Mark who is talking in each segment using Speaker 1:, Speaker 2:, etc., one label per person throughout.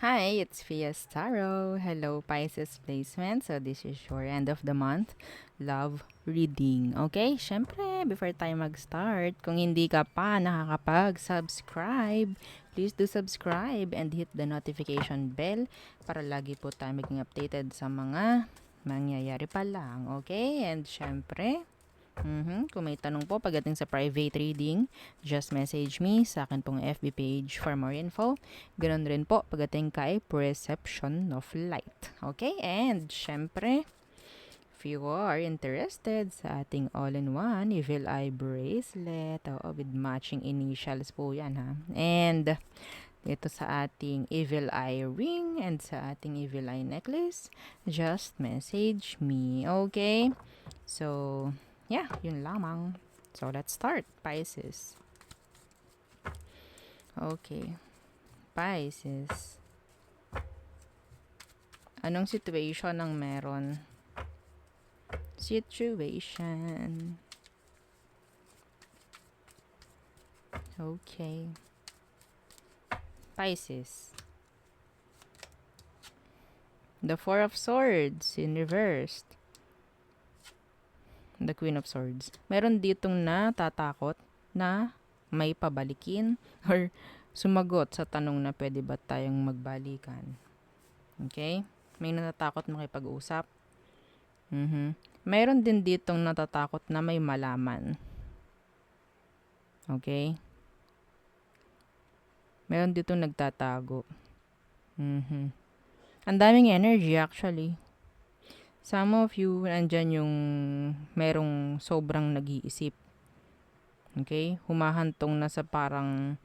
Speaker 1: Hi, it's Fias Tarot. Hello, Pisces placement. So, this is your end of the month love reading. Okay? Syempre, before tayo mag-start, kung hindi ka pa nakakapag-subscribe, please do subscribe and hit the notification bell para lagi po tayo maging updated sa mga mangyayari pa lang. Okay? And syempre, kung may tanong po pagdating sa private reading, just message me sa akin pong FB page for more info. Ganon rin po pagdating kay Perception of Light. Okay? And syempre, if you are interested sa ating all-in-one Evil Eye Bracelet, with matching initials po yan ha. And ito sa ating Evil Eye Ring and sa ating Evil Eye Necklace, just message me. Okay? So, yeah, yun lamang. So, let's start, Pisces. Okay. Pisces. Anong situation ang meron? Situation. Okay. Pisces. The Four of Swords in reversed. The Queen of Swords. Meron ditong natatakot na may pabalikin or sumagot sa tanong na pwede ba tayong magbalikan. Okay? May natatakot makipag-usap. Mayroon din ditong natatakot na may malaman. Okay? Meron ditong nagtatago. Ang daming energy actually. Some of you, nandyan yung merong sobrang nag-iisip. Okay? Humahantong na sa parang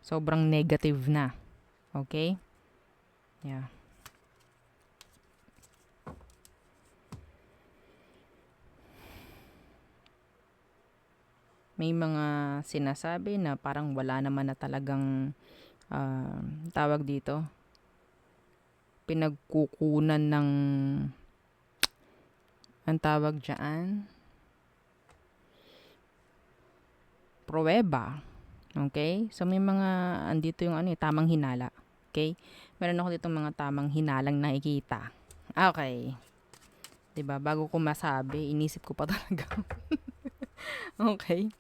Speaker 1: sobrang negative na. Okay? Yeah. May mga sinasabi na parang wala naman na talagang tawag dito, pinagkukunan ng ang tawag dyan, pruweba. Okay? So, may mga, andito yung tamang hinala. Okay? Meron ako dito mga tamang hinalang nakikita. Okay. Diba? Bago ko masabi, inisip ko pa talaga. Okay?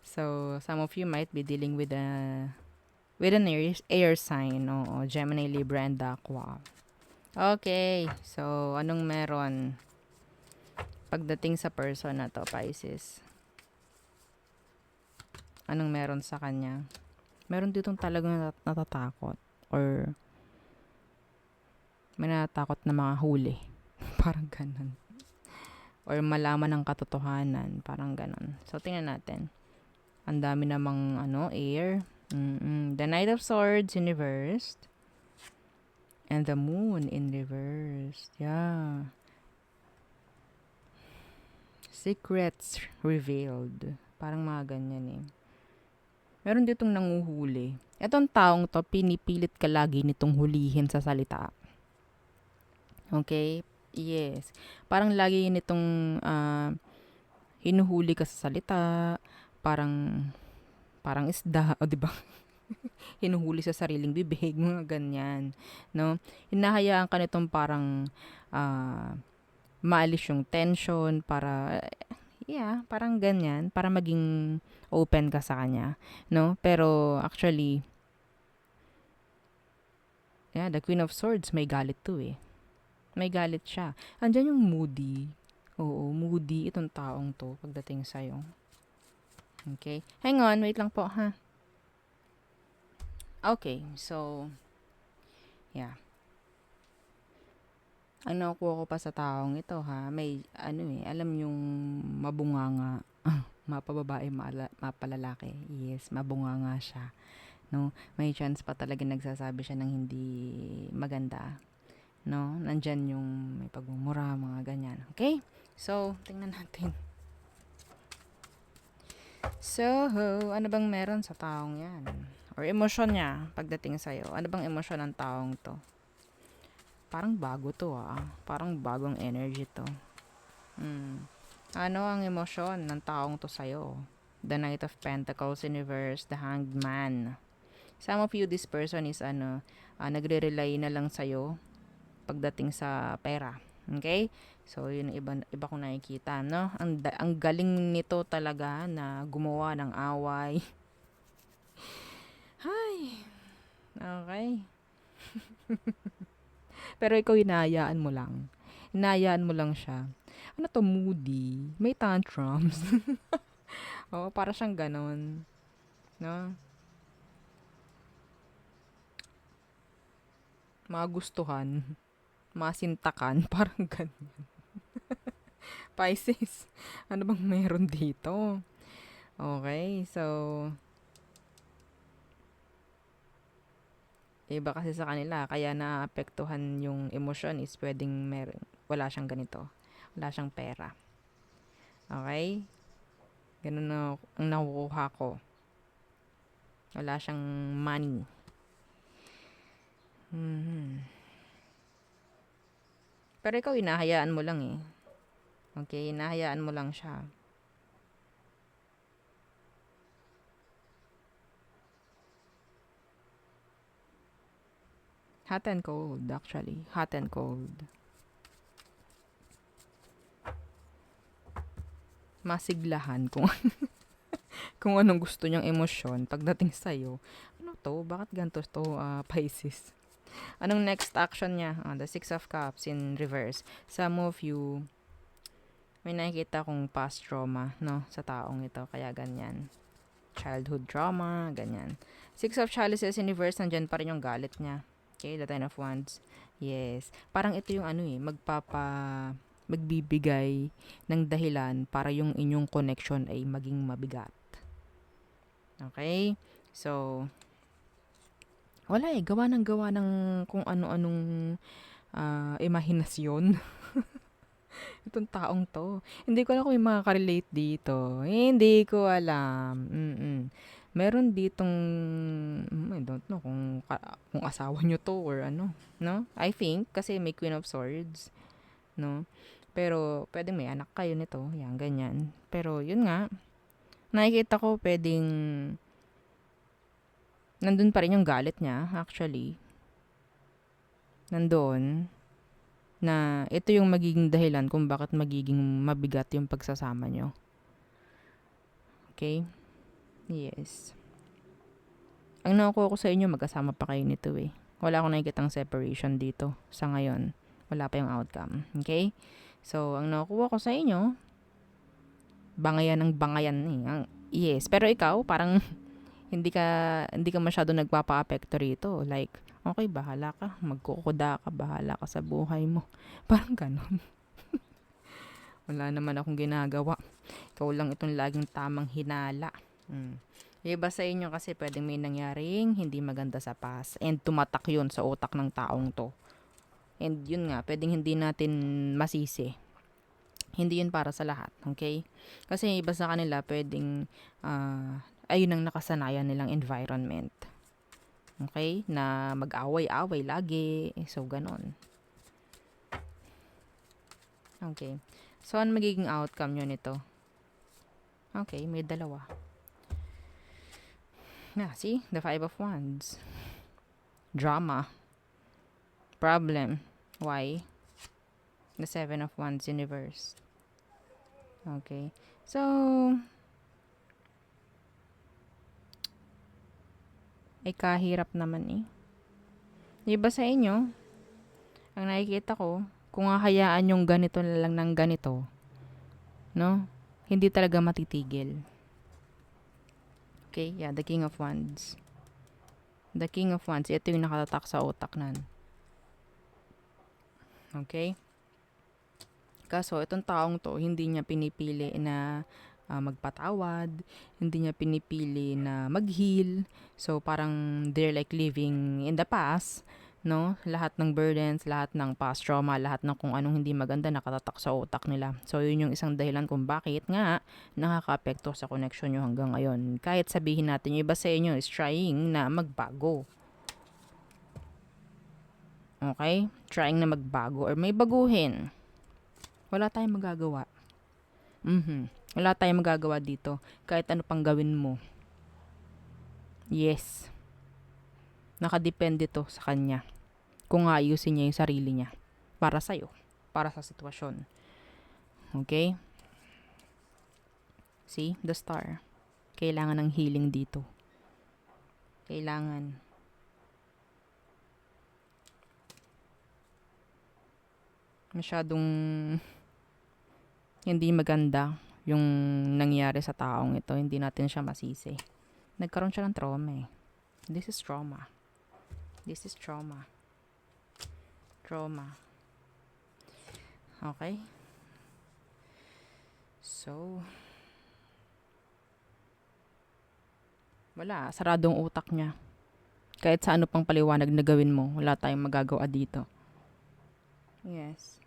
Speaker 1: So, some of you might be dealing with an air sign. Gemini, Libra, and Aqua. Okay. So, anong meron pagdating sa person na to, Pisces? Anong meron sa kanya? Meron ditong talagang natatakot or may natatakot na mga huli. Parang ganun. Or malaman ng katotohanan. Parang ganun. So, tingnan natin. Ang dami namang air. The Knight of Swords in reversed. And the Moon in reversed. Yeah. Secrets revealed. Parang mga ganyan eh. Meron ditong nanguhuli. Etong taong to, pinipilit ka lagi nitong hulihin sa salita. Okay? Yes. Parang lagi nitong hinuhuli ka sa salita. Parang isda, o diba? Hinuhuli sa sariling bibig, mga ganyan. No? Hinahayaan ka nitong parang maalis yung tension para parang ganyan, para maging open ka sa kanya, no? Pero actually, the Queen of Swords, may galit to eh. May galit siya. Andyan yung moody. Oo, moody itong taong to pagdating sa'yo. Okay? Hang on, wait lang po ha. Okay, so, yeah. Ang nakukuha ko pa sa taong ito ha, may alam yung mabunganga, mapababae, mapalalaki. Yes, mabunganga siya. No, may chance pa talaga nagsasabi siya ng hindi maganda. No, nandyan yung may pagmumura, mga ganyan. Okay? So, tingnan natin. So, ano bang meron sa taong yan? Or emosyon niya pagdating sa'yo? Ano bang emosyon ng taong to? Parang bago to Parang bagong energy to. Ano ang emosyon ng taong to sa'yo? The Knight of Pentacles in reverse, the Hanged Man. Some of you, this person is nagre-rely na lang sa'yo pagdating sa pera. Okay? So, yun iba kong nakikita, no? Ang galing nito talaga na gumawa ng away. Hay! Okay. Pero ikaw, hinahayaan mo lang. Hinahayaan mo lang siya. Ano to, moody? May tantrums. Oo, para siyang ganon. No? Magustuhan. Masintakan. Parang ganyan. Pisces. Ano bang meron dito? Okay, so iba kasi sa kanila, kaya naapektuhan yung emosyon is pwedeng wala siyang ganito. Wala siyang pera. Okay? Ganun na ang nakukuha ko. Wala siyang money. Pero ikaw, hinahayaan mo lang eh. Okay? Hinahayaan mo lang siya. Hot and cold, actually. Hot and cold. Masiglahan kung kung anong gusto niyang emosyon pagdating sa'yo. Ano to? Bakit ganito to, Pisces? Anong next action niya? The Six of Cups in reverse. Some of you, may nakikita kong past trauma, no? Sa taong ito. Kaya ganyan. Childhood trauma, ganyan. Six of Chalices in reverse, nandyan pa rin yung galit niya. Okay, the Ten of Wands. Yes. Parang ito yung magbibigay ng dahilan para yung inyong connection ay maging mabigat. Okay? So, wala eh. Gawa ng kung ano-anong imahinasyon. Itong taong to. Hindi ko alam kung may makaka-relate dito. Hindi ko alam. Meron ditong, I don't know kung asawa nyo to or ano. No? I think, kasi may Queen of Swords. No? Pero, pwedeng may anak kayo nito. Yan, ganyan. Pero, yun nga. Nakikita ko, pwedeng nandun pa rin yung galit niya, actually. Nandun. Na ito yung magiging dahilan kung bakit magiging mabigat yung pagsasama nyo. Okay? Yes. Ang nakukuha ko sa inyo, magkasama pa kayo nito eh. Wala akong nakikitang separation dito sa ngayon. Wala pa yung outcome. Okay? So, ang nakukuha ko sa inyo, bangayan ng bangayan eh. Yes. Pero ikaw, parang hindi ka masyado nagpapa-apekto rito. Like, okay, bahala ka. Magkukuda ka. Bahala ka sa buhay mo. Parang ganon. Wala naman akong ginagawa. Ikaw lang itong laging tamang hinala. Iba sa inyo kasi pwedeng may nangyaring hindi maganda sa past. And tumatak yun sa utak ng taong to. And yun nga, pwedeng hindi natin masisi. Hindi yun para sa lahat. Okay? Kasi iba sa kanila, pwedeng ayun ang nakasanayan nilang environment. Okay? Na mag-away-away lagi. So, ganon. Okay. So, ano magiging outcome nyo nito? Okay, may dalawa. See? The Five of Wands. Drama. Problem. Why? The Seven of Wands in reverse. Okay. So, ay kahirap naman eh. Iba sa inyo, ang nakikita ko, kung hahayaan yung ganito na lang ng ganito, no? Hindi talaga matitigil. Okay, yeah, the King of Wands. The King of Wands, ito yung nakatatak sa utak nan. Okay? Kaso, itong taong to, hindi niya pinipili na magpatawad, hindi niya pinipili na mag-heal. So, parang they're like living in the past, no? Lahat ng burdens, lahat ng past trauma, lahat ng kung anong hindi maganda nakatatak sa utak nila. So, yun yung isang dahilan kung bakit nga nakaka-apekto sa connection nyo hanggang ngayon. Kahit sabihin natin, yung iba sa inyo is trying na magbago. Okay? Trying na magbago or may baguhin. Wala tayong magagawa. Wala tayong magagawa dito. Kahit ano pang gawin mo. Yes. Nakadepende to sa kanya. Kung ayusin niya yung sarili niya. Para sa'yo. Para sa sitwasyon. Okay? See? The star. Kailangan ng healing dito. Kailangan. Masyadong hindi maganda yung nangyari sa taong ito. Hindi natin siya masisi. Nagkaroon siya ng trauma eh. This is trauma. This is trauma. Trauma. Okay? So, wala. Saradong utak niya. Kahit sa ano pang paliwanag na gawin mo, wala tayong magagawa dito. Yes.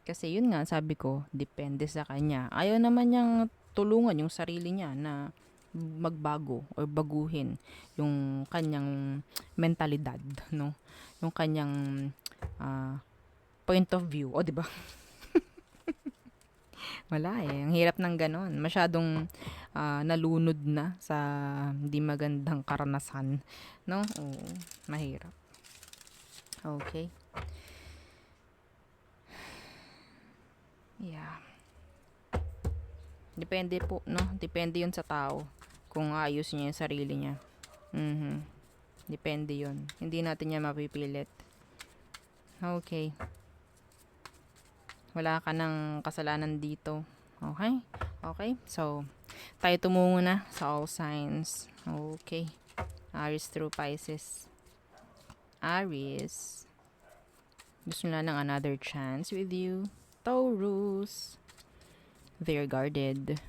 Speaker 1: Kasi yun nga, sabi ko, depende sa kanya. Ayaw naman niyang tulungan yung sarili niya na magbago or baguhin yung kanyang mentalidad, no? Yung kanyang point of view. O, di ba? Wala eh. Ang hirap ng ganon. Masyadong nalunod na sa hindi magandang karanasan. No? Oo. Mahirap. Okay. Yeah. Depende po, no? Depende yun sa tao. Kung ayos niya yung sarili niya. Depende yun. Hindi natin niya mapipilit. Okay. Wala ka ng kasalanan dito. Okay? Okay? So, tayo tumungo na sa all signs. Okay. Aries through Pisces. Aries. Gusto nila ng another chance with you. Taurus. They're guarded.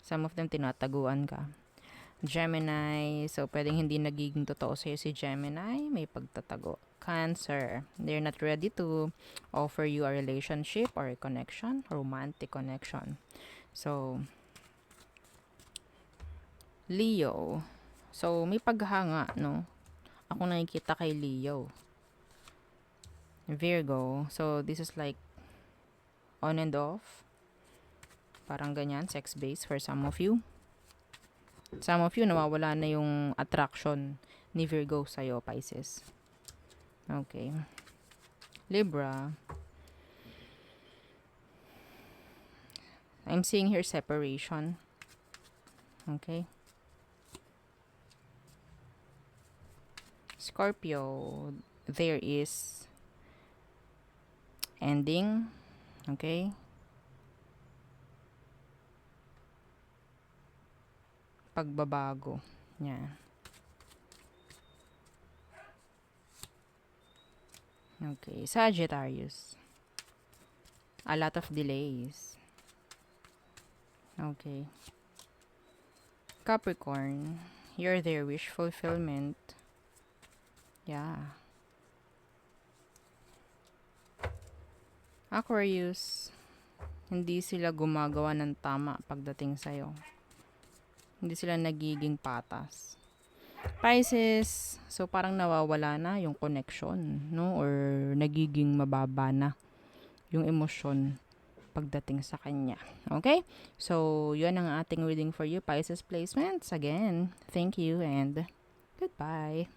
Speaker 1: Some of them tinataguan ka. Gemini. So, pwedeng hindi nagiging totoo sa'yo si Gemini. May pagtatago. Cancer. They're not ready to offer you a relationship or a connection. Romantic connection. So, Leo. So, may paghanga, no? Ako nakikita kay Leo. Virgo. So, this is like on and off. Parang ganyan, sex-based for some of you. Some of you, nawawala na yung attraction ni Virgo sa'yo, Pisces. Okay. Libra. I'm seeing here separation. Okay. Scorpio. There is ending. Okay. Pagbabago. Yan. Okay. Sagittarius. A lot of delays. Okay. Capricorn. You're their wish fulfillment. Yeah. Aquarius. Hindi sila gumagawa ng tama pagdating sa'yo. Hindi sila nagiging patas. Pisces, so parang nawawala na yung connection, no? Or nagiging mababa na yung emosyon pagdating sa kanya. Okay? So, yun ang ating reading for you, Pisces placements. Again, thank you and goodbye.